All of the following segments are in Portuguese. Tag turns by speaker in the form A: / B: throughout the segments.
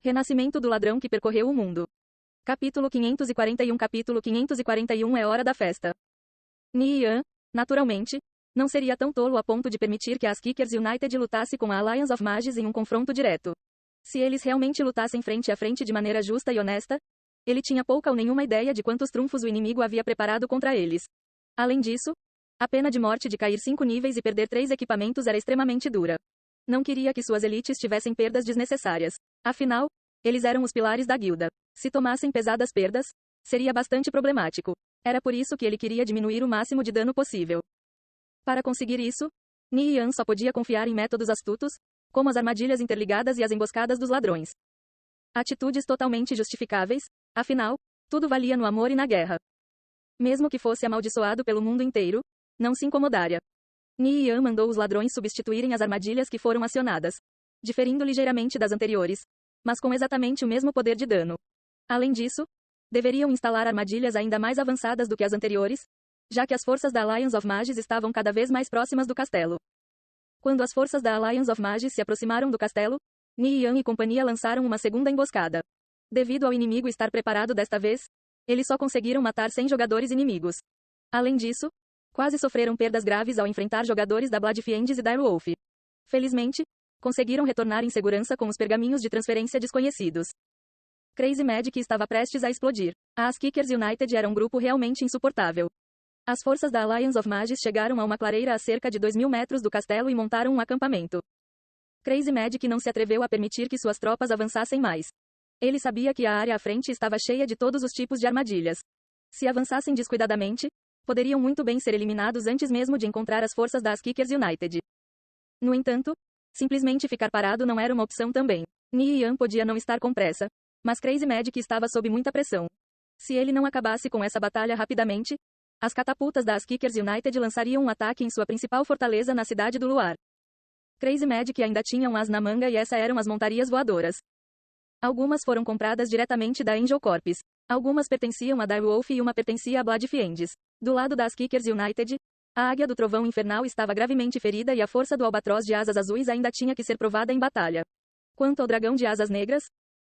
A: Renascimento do ladrão que percorreu o mundo. Capítulo 541. Capítulo 541 é hora da festa. Ni Yan, naturalmente, não seria tão tolo a ponto de permitir que a Kickers United lutasse com a Alliance of Mages em um confronto direto. Se eles realmente lutassem frente a frente de maneira justa e honesta, ele tinha pouca ou nenhuma ideia de quantos trunfos o inimigo havia preparado contra eles. Além disso, a pena de morte de cair 5 níveis e perder 3 equipamentos era extremamente dura. Não queria que suas elites tivessem perdas desnecessárias. Afinal, eles eram os pilares da guilda. Se tomassem pesadas perdas, seria bastante problemático. Era por isso que ele queria diminuir o máximo de dano possível. Para conseguir isso, Ni Yan só podia confiar em métodos astutos, como as armadilhas interligadas e as emboscadas dos ladrões. Atitudes totalmente justificáveis, afinal, tudo valia no amor e na guerra. Mesmo que fosse amaldiçoado pelo mundo inteiro, não se incomodaria. Ni Yan mandou os ladrões substituírem as armadilhas que foram acionadas, diferindo ligeiramente das anteriores, mas com exatamente o mesmo poder de dano. Além disso, deveriam instalar armadilhas ainda mais avançadas do que as anteriores, já que as forças da Alliance of Mages estavam cada vez mais próximas do castelo. Quando as forças da Alliance of Mages se aproximaram do castelo, Ni Yan e companhia lançaram uma segunda emboscada. Devido ao inimigo estar preparado desta vez, eles só conseguiram matar 100 jogadores inimigos. Além disso, quase sofreram perdas graves ao enfrentar jogadores da Bloodfiends e Direwolf. Felizmente, conseguiram retornar em segurança com os pergaminhos de transferência desconhecidos. Crazy Magic estava prestes a explodir. As Kickers United era um grupo realmente insuportável. As forças da Alliance of Mages chegaram a uma clareira a cerca de 2.000 metros do castelo e montaram um acampamento. Crazy Magic não se atreveu a permitir que suas tropas avançassem mais. Ele sabia que a área à frente estava cheia de todos os tipos de armadilhas. Se avançassem descuidadamente, poderiam muito bem ser eliminados antes mesmo de encontrar as forças das Kickers United. No entanto, simplesmente ficar parado não era uma opção também. Ni Yan podia não estar com pressa, mas Crazy Magic estava sob muita pressão. Se ele não acabasse com essa batalha rapidamente, as catapultas das Kickers United lançariam um ataque em sua principal fortaleza na cidade do Luar. Crazy Magic ainda tinha um as na manga e essas eram as montarias voadoras. Algumas foram compradas diretamente da Angel Corps. Algumas pertenciam a Direwolf e uma pertencia a Bloodfiends. Do lado das Kickers United, a Águia do Trovão Infernal estava gravemente ferida e a força do Albatroz de Asas Azuis ainda tinha que ser provada em batalha. Quanto ao Dragão de Asas Negras,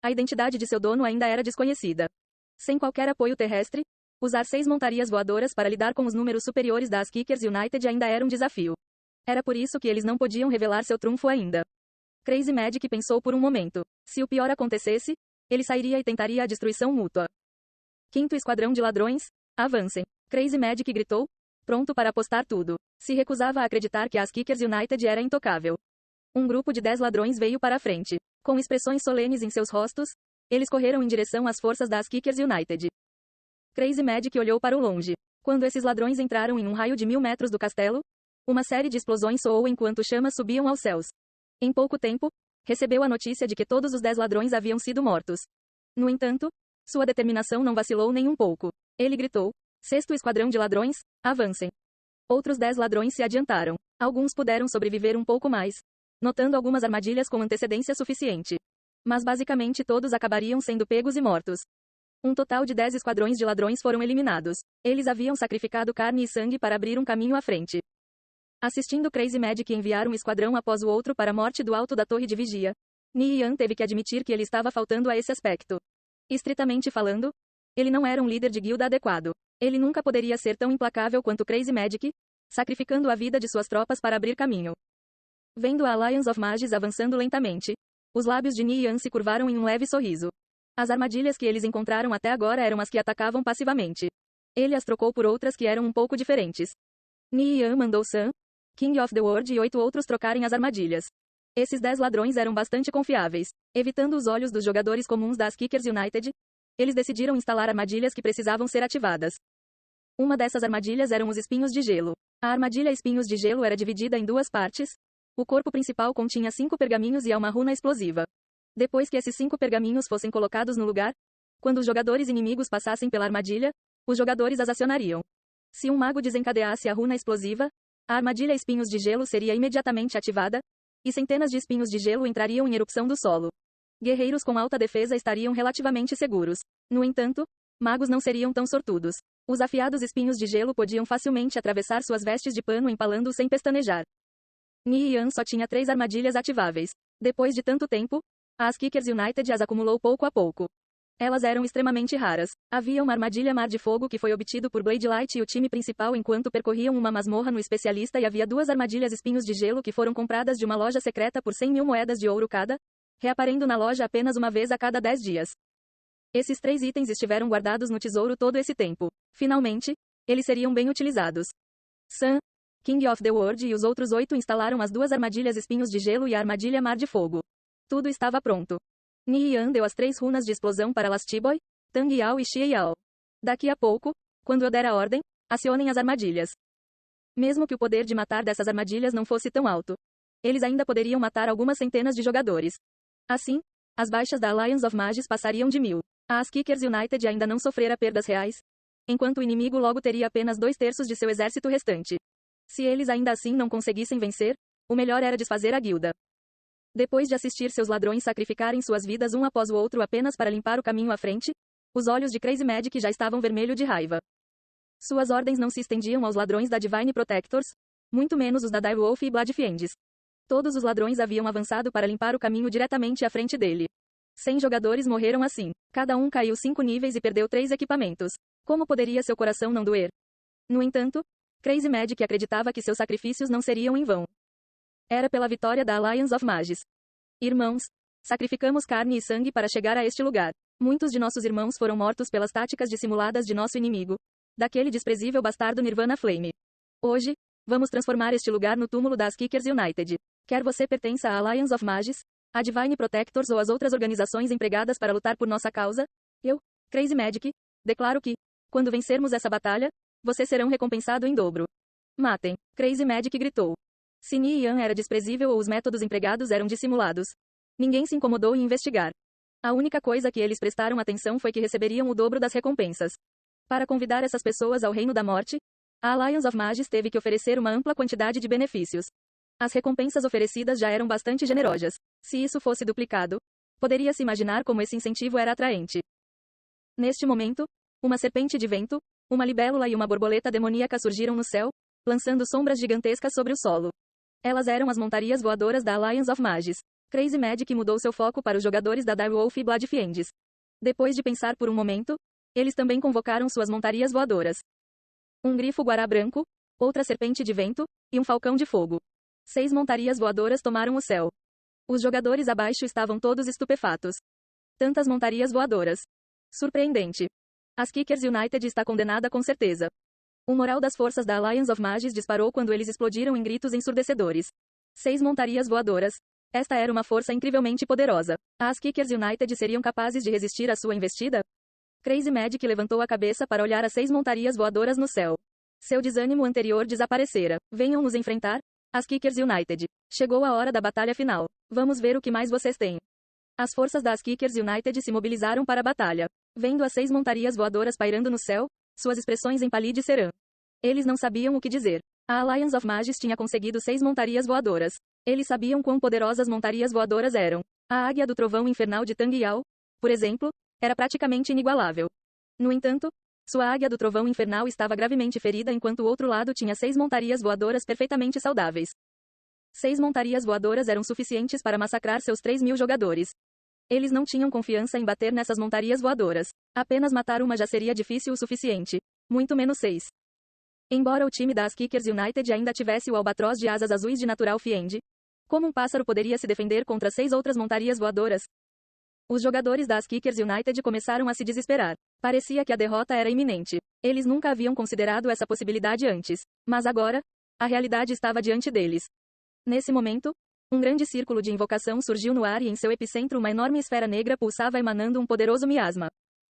A: a identidade de seu dono ainda era desconhecida. Sem qualquer apoio terrestre, usar 6 montarias voadoras para lidar com os números superiores das Kickers United ainda era um desafio. Era por isso que eles não podiam revelar seu trunfo ainda. Crazy Magic pensou por um momento. Se o pior acontecesse, ele sairia e tentaria a destruição mútua. Quinto Esquadrão de Ladrões, avancem. Crazy Magic gritou, pronto para apostar tudo. Se recusava a acreditar que as Kickers United era intocável. Um grupo de 10 ladrões veio para a frente. Com expressões solenes em seus rostos, eles correram em direção às forças das Kickers United. Crazy Magic olhou para o longe. Quando esses ladrões entraram em um raio de 1.000 metros do castelo, uma série de explosões soou enquanto chamas subiam aos céus. Em pouco tempo, recebeu a notícia de que todos os 10 ladrões haviam sido mortos. No entanto, sua determinação não vacilou nem um pouco. Ele gritou, Sexto Esquadrão de Ladrões, avancem. Outros 10 ladrões se adiantaram. Alguns puderam sobreviver um pouco mais, notando algumas armadilhas com antecedência suficiente. Mas basicamente todos acabariam sendo pegos e mortos. Um total de 10 esquadrões de ladrões foram eliminados. Eles haviam sacrificado carne e sangue para abrir um caminho à frente. Assistindo Crazy Magic enviar um esquadrão após o outro para a morte do alto da torre de vigia, Ni Yan teve que admitir que ele estava faltando a esse aspecto. Estritamente falando, ele não era um líder de guilda adequado. Ele nunca poderia ser tão implacável quanto Crazy Magic, sacrificando a vida de suas tropas para abrir caminho. Vendo a Alliance of Mages avançando lentamente, os lábios de Ni Yan se curvaram em um leve sorriso. As armadilhas que eles encontraram até agora eram as que atacavam passivamente. Ele as trocou por outras que eram um pouco diferentes. Ni Yan mandou Sam, King of the World e 8 outros trocarem as armadilhas. Esses 10 ladrões eram bastante confiáveis. Evitando os olhos dos jogadores comuns das Kickers United, eles decidiram instalar armadilhas que precisavam ser ativadas. Uma dessas armadilhas eram os espinhos de gelo. A armadilha Espinhos de Gelo era dividida em 2 partes. O corpo principal continha 5 pergaminhos e uma runa explosiva. Depois que esses 5 pergaminhos fossem colocados no lugar, quando os jogadores inimigos passassem pela armadilha, os jogadores as acionariam. Se um mago desencadeasse a runa explosiva, a armadilha Espinhos de Gelo seria imediatamente ativada, e centenas de espinhos de gelo entrariam em erupção do solo. Guerreiros com alta defesa estariam relativamente seguros. No entanto, magos não seriam tão sortudos. Os afiados espinhos de gelo podiam facilmente atravessar suas vestes de pano empalando sem pestanejar. Ni Yan só tinha 3 armadilhas ativáveis. Depois de tanto tempo, As Kickers United as acumulou pouco a pouco. Elas eram extremamente raras. Havia uma armadilha Mar de Fogo que foi obtido por Blade Light e o time principal enquanto percorriam uma masmorra no especialista, e havia 2 armadilhas Espinhos de Gelo que foram compradas de uma loja secreta por 100 mil moedas de ouro cada, reaparendo na loja apenas uma vez a cada 10 dias. Esses 3 itens estiveram guardados no tesouro todo esse tempo. Finalmente, eles seriam bem utilizados. Sam, King of the World e os outros 8 instalaram as 2 armadilhas Espinhos de Gelo e a armadilha Mar de Fogo. Tudo estava pronto. Ni Yan deu as 3 runas de explosão para Lastiboy, Tang Yao e Xie Yao. Daqui a pouco, quando eu der a ordem, acionem as armadilhas. Mesmo que o poder de matar dessas armadilhas não fosse tão alto, eles ainda poderiam matar algumas centenas de jogadores. Assim, as baixas da Alliance of Mages passariam de 1000. As Kickers United ainda não sofrera perdas reais, enquanto o inimigo logo teria apenas 2/3 de seu exército restante. Se eles ainda assim não conseguissem vencer, o melhor era desfazer a guilda. Depois de assistir seus ladrões sacrificarem suas vidas um após o outro apenas para limpar o caminho à frente, os olhos de Crazy Magic já estavam vermelhos de raiva. Suas ordens não se estendiam aos ladrões da Divine Protectors, muito menos os da Direwolf e Bloodfiends. Todos os ladrões haviam avançado para limpar o caminho diretamente à frente dele. 100 jogadores morreram assim. Cada um caiu 5 níveis e perdeu 3 equipamentos. Como poderia seu coração não doer? No entanto, Crazy Magic acreditava que seus sacrifícios não seriam em vão. Era pela vitória da Alliance of Mages. Irmãos, sacrificamos carne e sangue para chegar a este lugar. Muitos de nossos irmãos foram mortos pelas táticas dissimuladas de nosso inimigo, daquele desprezível bastardo Nirvana Flame. Hoje, vamos transformar este lugar no túmulo das Kickers United. Quer você pertença à Alliance of Mages, a Divine Protectors ou as outras organizações empregadas para lutar por nossa causa, eu, Crazy Magic, declaro que, quando vencermos essa batalha, vocês serão recompensados em dobro. Matem, Crazy Magic gritou. Se Ni Yan era desprezível ou os métodos empregados eram dissimulados, ninguém se incomodou em investigar. A única coisa que eles prestaram atenção foi que receberiam o dobro das recompensas. Para convidar essas pessoas ao reino da morte, a Alliance of Mages teve que oferecer uma ampla quantidade de benefícios. As recompensas oferecidas já eram bastante generosas. Se isso fosse duplicado, poderia-se imaginar como esse incentivo era atraente. Neste momento, uma serpente de vento, uma libélula e uma borboleta demoníaca surgiram no céu, lançando sombras gigantescas sobre o solo. Elas eram as montarias voadoras da Alliance of Mages. Crazy Magic mudou seu foco para os jogadores da Direwolf e Bloodfiends. Depois de pensar por um momento, eles também convocaram suas montarias voadoras. Um grifo guará branco, outra serpente de vento, e um falcão de fogo. 6 montarias voadoras tomaram o céu. Os jogadores abaixo estavam todos estupefatos. Tantas montarias voadoras. Surpreendente. As Kickers United está condenada com certeza. O moral das forças da Alliance of Mages disparou quando eles explodiram em gritos ensurdecedores. 6 montarias voadoras. Esta era uma força incrivelmente poderosa. As Kickers United seriam capazes de resistir à sua investida? Crazy Magic levantou a cabeça para olhar as 6 montarias voadoras no céu. Seu desânimo anterior desaparecera. Venham nos enfrentar, as Kickers United. Chegou a hora da batalha final. Vamos ver o que mais vocês têm. As forças das Kickers United se mobilizaram para a batalha. Vendo as 6 montarias voadoras pairando no céu, suas expressões empalidecerão. Eles não sabiam o que dizer. A Alliance of Mages tinha conseguido 6 montarias voadoras. Eles sabiam quão poderosas montarias voadoras eram. A Águia do Trovão Infernal de Tang Yao, por exemplo, era praticamente inigualável. No entanto, sua Águia do Trovão Infernal estava gravemente ferida enquanto o outro lado tinha 6 montarias voadoras perfeitamente saudáveis. 6 montarias voadoras eram suficientes para massacrar seus 3.000 jogadores. Eles não tinham confiança em bater nessas montarias voadoras. Apenas matar uma já seria difícil o suficiente. Muito menos 6. Embora o time das Kickers United ainda tivesse o albatroz de asas azuis de Natural Fiend, como um pássaro poderia se defender contra 6 outras montarias voadoras? Os jogadores das Kickers United começaram a se desesperar. Parecia que a derrota era iminente. Eles nunca haviam considerado essa possibilidade antes. Mas agora, a realidade estava diante deles. Nesse momento, um grande círculo de invocação surgiu no ar e em seu epicentro uma enorme esfera negra pulsava emanando um poderoso miasma.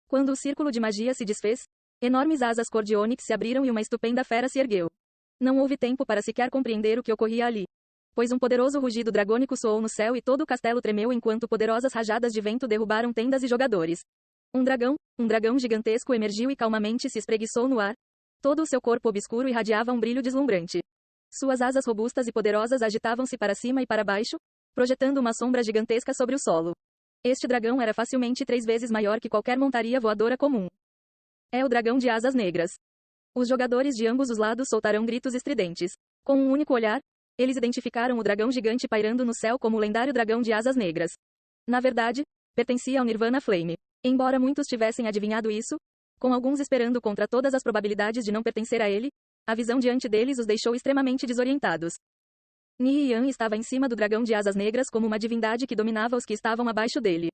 A: Quando o círculo de magia se desfez, enormes asas cor de ônix se abriram e uma estupenda fera se ergueu. Não houve tempo para sequer compreender o que ocorria ali, pois um poderoso rugido dragônico soou no céu e todo o castelo tremeu enquanto poderosas rajadas de vento derrubaram tendas e jogadores. Um dragão gigantesco emergiu e calmamente se espreguiçou no ar. Todo o seu corpo obscuro irradiava um brilho deslumbrante. Suas asas robustas e poderosas agitavam-se para cima e para baixo, projetando uma sombra gigantesca sobre o solo. Este dragão era facilmente 3 vezes maior que qualquer montaria voadora comum. É o dragão de asas negras. Os jogadores de ambos os lados soltaram gritos estridentes. Com um único olhar, eles identificaram o dragão gigante pairando no céu como o lendário dragão de asas negras. Na verdade, pertencia ao Nirvana Flame. Embora muitos tivessem adivinhado isso, com alguns esperando contra todas as probabilidades de não pertencer a ele, a visão diante deles os deixou extremamente desorientados. Ni Yan estava em cima do dragão de asas negras como uma divindade que dominava os que estavam abaixo dele.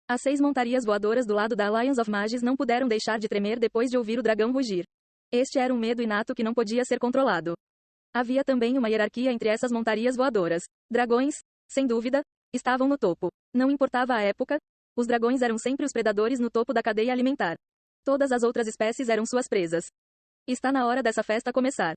A: As 6 montarias voadoras do lado da Alliance of Mages não puderam deixar de tremer depois de ouvir o dragão rugir. Este era um medo inato que não podia ser controlado. Havia também uma hierarquia entre essas montarias voadoras. Dragões, sem dúvida, estavam no topo. Não importava a época, os dragões eram sempre os predadores no topo da cadeia alimentar. Todas as outras espécies eram suas presas. Está na hora dessa festa começar.